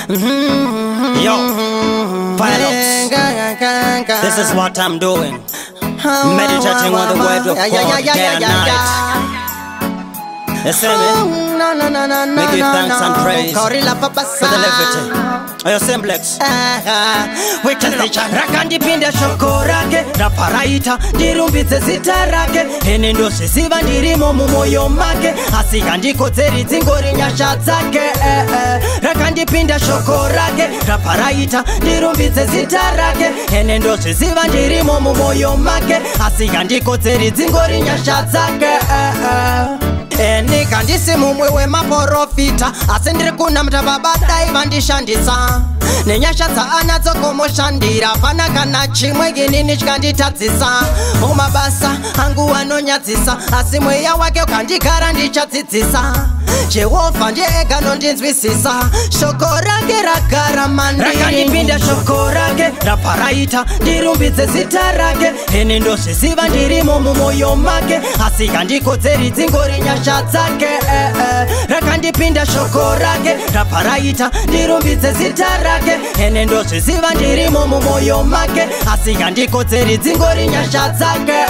Yo, Pilots, this is what I'm doing. Meditating on the word of God day and night. You see me? We give thanks and praise for the liberty. Ayo Simplex rakandipinda shoko rake raparaita ndirumbidze zita rake ene ndozviziva ndirimo mumoyo make asi kandikodzeri dzingori nyasha dzake rakandipinda shoko rake raparaita ndirumbidze zita rake ene ndozviziva ndirimo mumoyo make asi kandikodzeri dzingori nyasha dzake Nika ndisi mumwe wemaprofita asi ndiri kunamata babadai vandishandisa nenyasha dzaanadzo komoshandira pana kana chimwe inini chikanditadzisa mumabasa angu anonyadzisa asi mweya wake ukandikara ndichadzidzisa Jehovha ndiye ega nondinzwisisa shoko rake ragara mandiri rakandipinda shoko rake raparaita ndirumbidze zita rake ene ndozviziva ndirimo mumoyo make asi kandikodzeri dzingori nyasha dzake rakandipinda shoko rake raparaita ndirumbidze zita rake ene ndozviziva ndirimo mumoyo make asi kandikodzeri dzingori nyasha dzake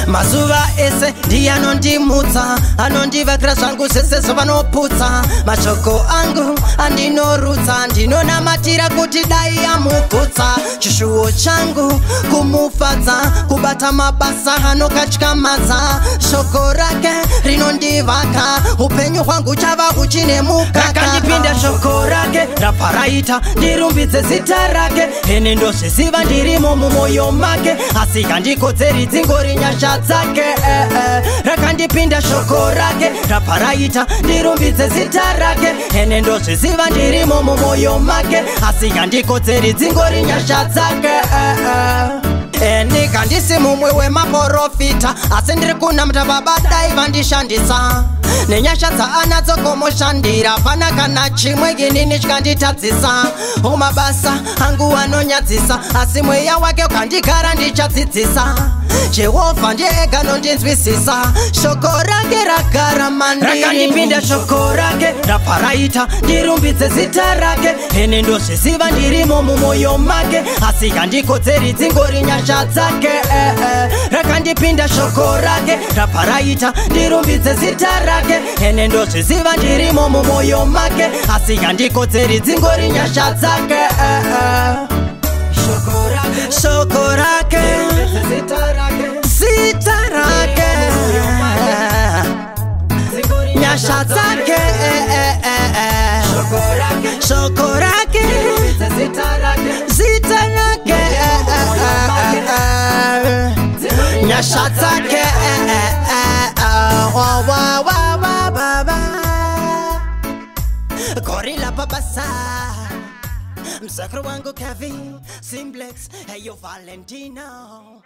Mazuva ese ndiye anondimutsa anondivakira zvangu zvese zvavanoputsa mashoko angu andinorutsa ndinonamatira kuti dai amugutsa chishuwo changu kumufadza kubata mabasa anokatyamadza shoko rake rinondivaka upenyu hwangu chava huchine mukaka rakandipinda shoko rake raparaita ndirumbidze zita rake ene ndozviziva ndirimo mumoyo make asi kandikodzeri dzingori nyasha dzake rakandipinda shoko rake raparaita ndirumbidze zita rake ene ndozviziva ndirimo mumoyo make asi kandikodzeri dzingori nyasha dzake Nika ndisi mumwe wemaprofita asi ndiri kunamata babadai vandishandisa nenyasha dzaanadzo komoshandira pana kana chimwe inini chikanditadzisa mumabasa angu anonyadzisa asi mweya wake ukandikara ndichadzidzisa Jehovha ndiye ega nondinzwisisa shoko rake ragara mandiri rakandipinda shoko rake raparaita ndirumbidze zita rake ene ndozviziva ndirimo mumoyo make asi kandikodzeri dzingori nyasha dzake rakandipinda shoko rake raparaita ndirumbidze zita rake ene ndozviziva ndirimo mumoyo make asi kandikodzeri dzingori nyasha dzake shoko rake zita rake nyasha dzake shoko rake zita rake nyasha dzake Gorilla babasa msakro wangu Kevin Simplex Hey yo Valentino